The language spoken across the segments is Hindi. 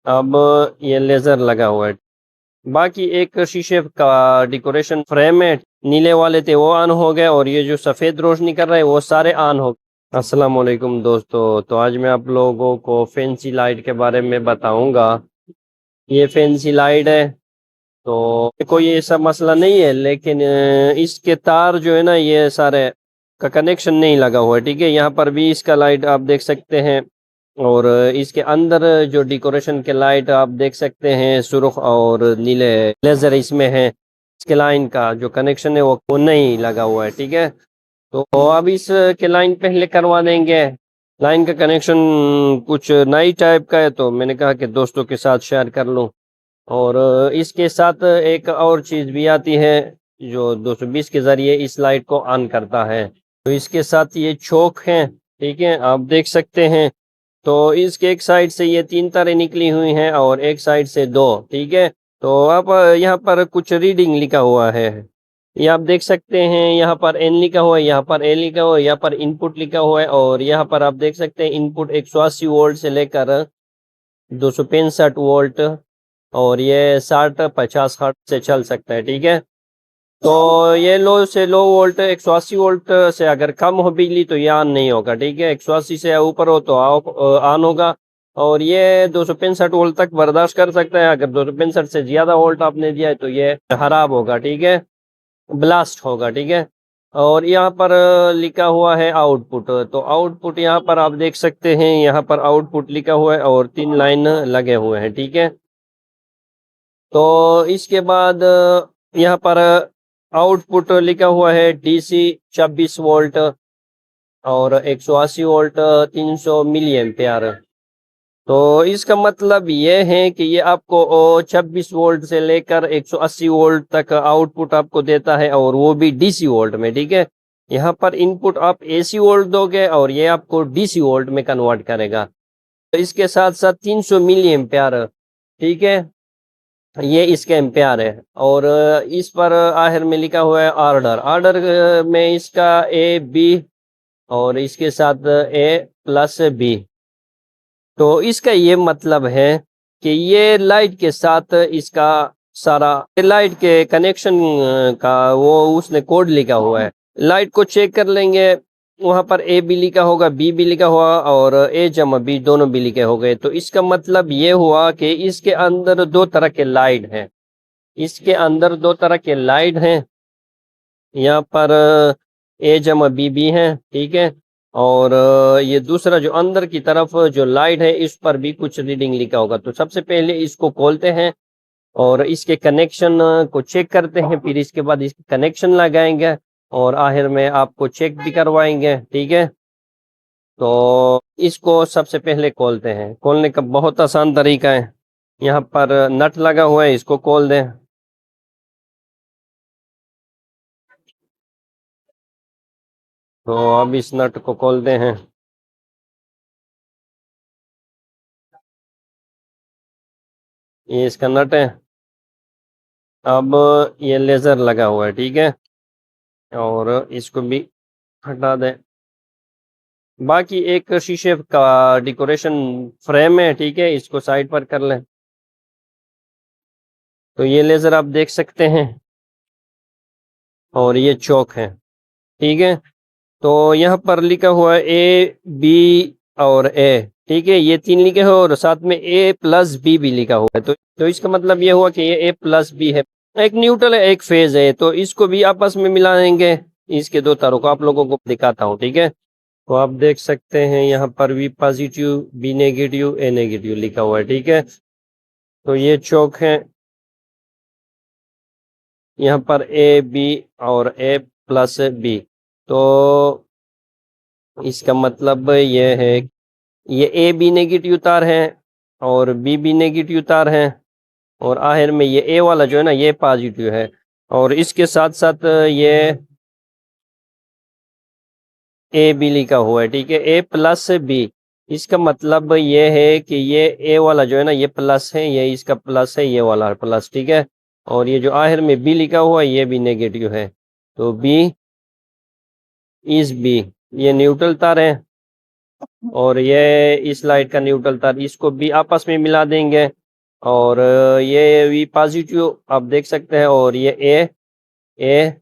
अब ये लेज़र लगा हुआ है। बाकी एक शीशे का डेकोरेशन फ्रेम है, नीले वाले थे वो ऑन हो गए, और ये जो सफ़ेद रोशनी कर रहे हैं वो सारे ऑन हो गए। अस्सलाम वालेकुम दोस्तों, तो आज मैं आप लोगों को फैंसी लाइट के बारे में बताऊंगा। ये फैंसी लाइट है, तो कोई ऐसा मसला नहीं है, लेकिन इसके तार जो है ना, ये सारे का कनेक्शन नहीं लगा हुआ है। ठीक है, यहाँ पर भी इसका लाइट आप देख सकते हैं, और इसके अंदर जो डेकोरेशन के लाइट आप देख सकते हैं, सुर्ख और नीले लेजर इसमें है। इसके लाइन का जो कनेक्शन है वो नहीं लगा हुआ है। ठीक है, तो अब इसके लाइन पहले करवा देंगे। लाइन का कनेक्शन कुछ नई टाइप का है, तो मैंने कहा कि दोस्तों के साथ शेयर कर लूं। और इसके साथ एक और चीज़ भी आती है जो 220 के ज़रिए इस लाइट को ऑन करता है। तो इसके साथ ये चोक है, ठीक है, आप देख सकते हैं। तो इसके एक साइड से ये 3 तारें निकली हुई हैं और एक साइड से 2। ठीक है, तो आप यहाँ पर कुछ रीडिंग लिखा हुआ है, ये आप देख सकते हैं। यहाँ पर एन लिखा हुआ है, यहाँ पर ए लिखा हुआ है, यहाँ पर इनपुट लिखा हुआ है, और यहाँ पर आप देख सकते हैं इनपुट 180 वोल्ट से लेकर 265 वोल्ट, और ये 60-50 हर्ट्ज से चल सकता है। ठीक है, तो ये लो से लो वोल्ट 180 वोल्ट से अगर कम हो बिजली तो ये ऑन नहीं होगा। ठीक है, 180 से ऊपर हो तो ऑन होगा, और ये 265 वोल्ट तक बर्दाश्त कर सकता है। अगर 265 से ज़्यादा वोल्ट आपने दिया है तो ये खराब होगा। ठीक है, ब्लास्ट होगा। ठीक है, और यहाँ पर लिखा हुआ है आउटपुट, तो आउटपुट यहाँ पर आप देख सकते हैं, यहाँ पर आउटपुट लिखा हुआ है और 3 लाइन लगे हुए हैं। ठीक है, तो इसके बाद यहाँ पर आउटपुट लिखा हुआ है डीसी 26 वोल्ट और 180 वोल्ट 300 मिली एम्पियर। तो इसका मतलब ये है कि ये आपको 26 वोल्ट से लेकर 180 वोल्ट तक आउटपुट आपको देता है, और वो भी डीसी वोल्ट में। ठीक है, यहाँ पर इनपुट आप एसी वोल्ट दोगे और ये आपको डीसी वोल्ट में कन्वर्ट करेगा। तो इसके साथ साथ 300 मिली एम्पियर, ठीक है, ये इसका एम्पेयर है। और इस पर आखिर में लिखा हुआ है ऑर्डर। ऑर्डर में इसका ए बी और इसके साथ ए प्लस बी। तो इसका ये मतलब है कि ये लाइट के साथ इसका सारा लाइट के कनेक्शन का वो उसने कोड लिखा हुआ है। लाइट को चेक कर लेंगे, वहां पर ए भी लिखा होगा, बी भी लिखा हुआ, और ए जमा बी दोनों भी लिखे हो गए। तो इसका मतलब ये हुआ कि इसके अंदर 2 तरह के लाइट हैं। इसके अंदर 2 तरह के लाइट हैं, यहाँ पर ए जमा बी भी है। ठीक है, और ये दूसरा जो अंदर की तरफ जो लाइट है इस पर भी कुछ रीडिंग लिखा होगा। तो सबसे पहले इसको खोलते हैं और इसके कनेक्शन को चेक करते हैं, फिर इसके बाद इसके कनेक्शन लगाएंगे, और आखिर में आपको चेक भी करवाएंगे। ठीक है, तो इसको सबसे पहले खोलते हैं। खोलने का बहुत आसान तरीका है, यहाँ पर नट लगा हुआ है, इसको खोल दें। तो अब इस नट को खोलते हैं। ये इसका नट है। अब ये लेज़र लगा हुआ है, ठीक है, और इसको भी हटा दें। बाकी एक शीशे का डेकोरेशन फ्रेम है, ठीक है, इसको साइड पर कर लें। तो ये लेज़र आप देख सकते हैं, और ये चौक है। ठीक है, तो यहाँ पर लिखा हुआ है ए बी और ए। ठीक है, ये 3 लिखे हो, और साथ में ए प्लस बी भी लिखा हुआ है। तो इसका मतलब ये हुआ कि ये ए प्लस बी है। एक न्यूट्रल है, एक फेज है, तो इसको भी आपस में मिलाएंगे। इसके 2 तारों को आप लोगों को दिखाता हूँ। ठीक है, तो आप देख सकते हैं यहाँ पर वी पॉजिटिव, बी नेगेटिव, ए नेगेटिव लिखा हुआ है। ठीक है, तो ये चौक है, यहाँ पर ए बी और ए प्लस बी। तो इसका मतलब ये है, ये ए बी नेगेटिव तार है और बी नेगेटिव तार है, और आखिर में ये ए वाला जो है ना ये पॉजिटिव है, और इसके साथ साथ ये ए बी लिखा हुआ है। ठीक है, ए प्लस बी। इसका मतलब ये है कि ये ए वाला जो है ना ये प्लस है, ये इसका प्लस है, ये वाला प्लस। ठीक है, और ये जो आखिर में बी लिखा हुआ है ये भी नेगेटिव है। तो बी इज बी, ये न्यूट्रल तार है। और ये इस लाइट का न्यूट्रल तार, इसको भी आपस में मिला देंगे। और ये वी पॉजिटिव आप देख सकते हैं, और ये ए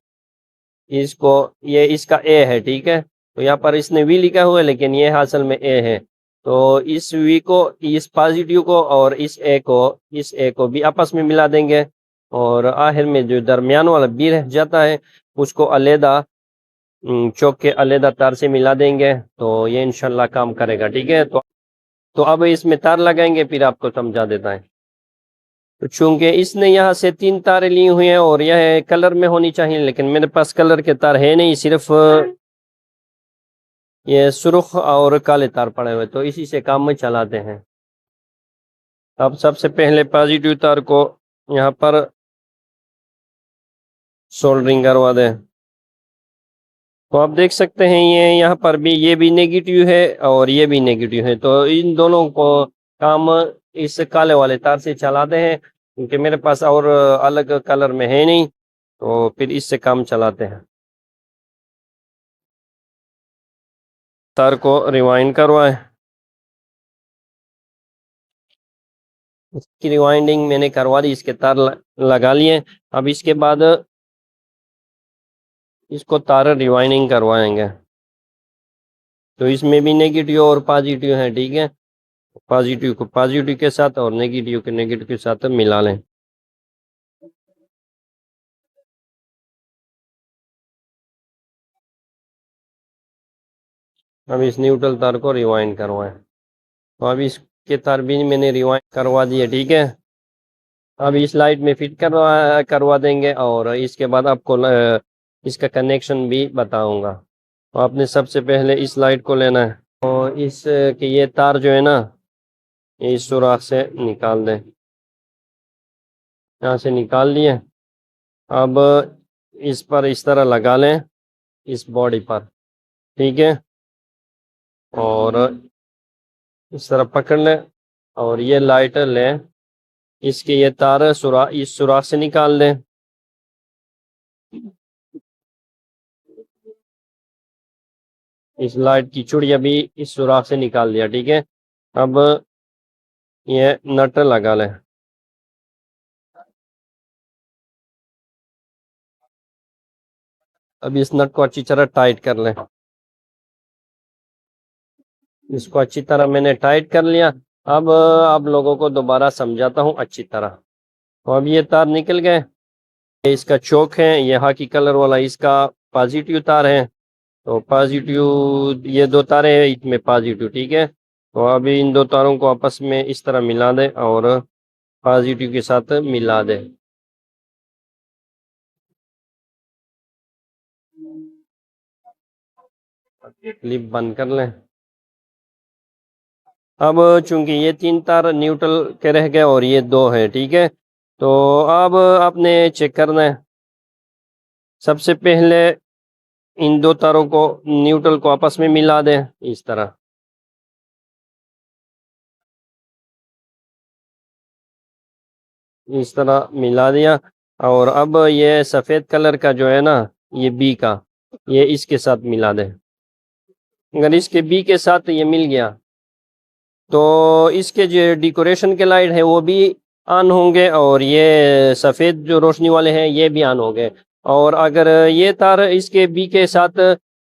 इसको, ये इसका ए है, ठीक है। तो यहाँ पर इसने वी लिखा हुआ है, लेकिन ये असल में ए है। तो इस वी को, इस पॉजिटिव को और इस ए को भी आपस में मिला देंगे। और आखिर में जो दरमियान वाला बी रह जाता है, उसको अलहदा चौक के अलहदा तार से मिला देंगे। तो ये इंशाल्लाह काम करेगा, ठीक है। तो अब इसमें तार लगाएंगे, फिर आपको समझा देता है। तो चूंकि इसने यहाँ से 3 तारें ली हुई हैं और यह कलर में होनी चाहिए, लेकिन मेरे पास कलर के तार है नहीं, सिर्फ ये सुर्ख और काले तार पड़े हुए, तो इसी से काम में चलाते हैं। अब सबसे पहले पॉजिटिव तार को यहाँ पर सोल्डरिंग करवा दें। तो आप देख सकते हैं ये यहाँ पर भी, ये भी नेगेटिव है और ये भी नेगेटिव है, तो इन दोनों को काम इस काले वाले तार से चलाते हैं, क्योंकि मेरे पास और अलग कलर में है नहीं, तो फिर इससे काम चलाते हैं। तार को रिवाइंड करवाएं। इसकी रिवाइंडिंग मैंने करवा दी, इसके तार लगा लिए। अब इसके बाद इसको तार रिवाइंडिंग करवाएंगे। तो इसमें भी नेगेटिव और पॉजिटिव है, ठीक है। पॉजिटिव को पॉजिटिव के साथ और नेगेटिव के नेगेटिव के साथ मिला लें। अब इस न्यूट्रल तार को रिवाइंड करवाएं। तो अब इसके तार भी मैंने रिवाइंड करवा दिए, ठीक है। अब इस लाइट में फिट करवा देंगे, और इसके बाद आपको इसका कनेक्शन भी बताऊंगा। तो आपने सबसे पहले इस लाइट को लेना है, और इस के ये तार जो है ना, ये इस सुराख से निकाल दें। यहाँ से निकाल लिए। अब इस पर इस तरह लगा लें, इस बॉडी पर, ठीक है। और इस तरह पकड़ लें, और ये लाइटर लें, इसके ये तार इस सुराख से निकाल दें। इस लाइट की चुड़िया भी इस सुराख से निकाल दिया, ठीक है। अब ये नट लगा लें। अब इस नट को अच्छी तरह टाइट कर लें। इसको अच्छी तरह मैंने टाइट कर लिया। अब आप लोगों को दोबारा समझाता हूँ अच्छी तरह। तो अब ये तार निकल गए। ये इसका चौक है, यहाँ की कलर वाला इसका पॉजिटिव तार है। तो पॉजिटिव, ये 2 तारे हैं, इसमें पॉजिटिव, ठीक है। तो अभी इन 2 तारों को आपस में इस तरह मिला दें और पॉजिटिव के साथ मिला दें। क्लिप बंद कर लें। अब चूंकि ये 3 तार न्यूट्रल के रह गए और ये 2 है, ठीक है। तो अब आपने चेक करना है। सबसे पहले इन 2 तारों को, न्यूट्रल को आपस में मिला दें इस तरह। इस तरह मिला दिया। और अब ये सफ़ेद कलर का जो है ना, ये बी का, ये इसके साथ मिला दें। अगर इसके बी के साथ ये मिल गया, तो इसके जो डेकोरेशन के लाइट है वो भी ऑन होंगे, और ये सफ़ेद जो रोशनी वाले हैं ये भी ऑन होंगे। और अगर ये तार इसके बी के साथ,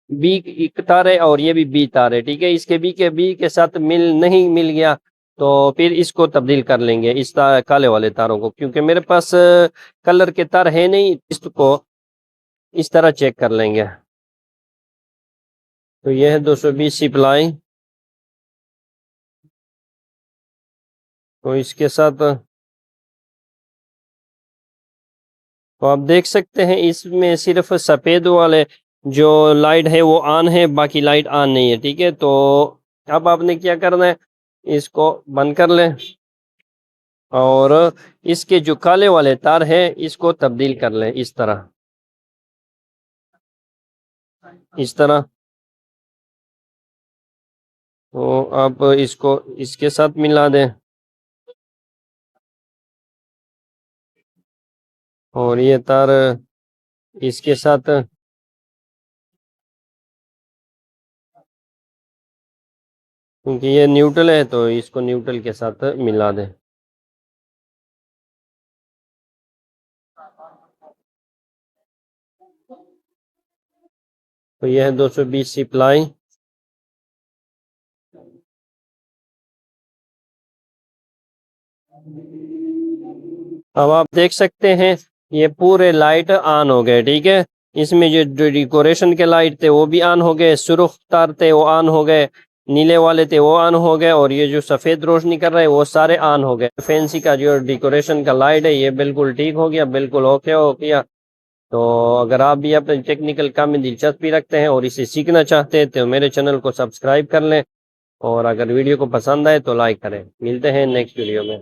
बी एक तार है और ये भी बी तार है, ठीक है, इसके बी के साथ नहीं मिल गया, तो फिर इसको तब्दील कर लेंगे, इस काले वाले तारों को, क्योंकि मेरे पास कलर के तार है नहीं। इसको इस तरह चेक कर लेंगे। तो यह है 220 सप्लाई। तो इसके साथ तो आप देख सकते हैं इसमें सिर्फ सफ़ेद वाले जो लाइट है वो ऑन है, बाकी लाइट ऑन नहीं है, ठीक है। तो अब आपने क्या करना है, इसको बंद कर लें, और इसके जो काले वाले तार है इसको तब्दील कर लें इस तरह, इस तरह। तो आप इसको इसके साथ मिला दें, और ये तार इसके साथ, क्योंकि ये न्यूट्रल है तो इसको न्यूट्रल के साथ मिला दें। तो यह है 220 सप्लाई। अब आप देख सकते हैं ये पूरे लाइट ऑन हो गए, ठीक है। इसमें जो डेकोरेशन के लाइट थे वो भी ऑन हो गए, सुर्ख तार थे वो ऑन हो गए, नीले वाले थे वो ऑन हो गए, और ये जो सफ़ेद रोशनी कर रहे हैं वो सारे ऑन हो गए। फैंसी का जो डेकोरेशन का लाइट है ये बिल्कुल ठीक हो गया, बिल्कुल ओके हो गया। तो अगर आप भी अपने टेक्निकल काम में दिलचस्पी रखते हैं और इसे सीखना चाहते हैं तो मेरे चैनल को सब्सक्राइब कर लें, और अगर वीडियो को पसंद आए तो लाइक करें। मिलते हैं नेक्स्ट वीडियो में।